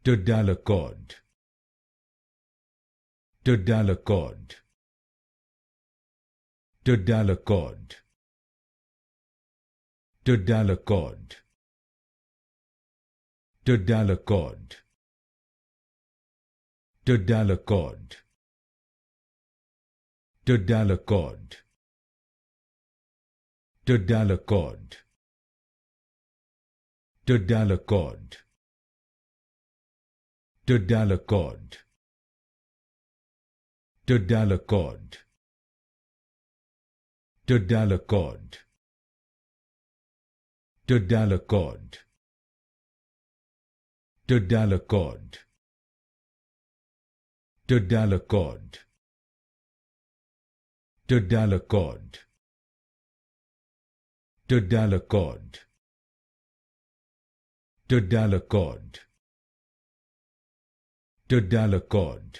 Tadalaccord, Tadalaccord, Tadalaccord, Tadalaccord, Tadalaccord, Tadalaccord, Tadalaccord, Tadalaccord, Tadalaccord, Tadalaccord, Tadalaccord, Tadalaccord, Tadalaccord, Tadalaccord, Tadalaccord, Tadalaccord, Tadalaccord, Tadalaccord, Tadalaccord,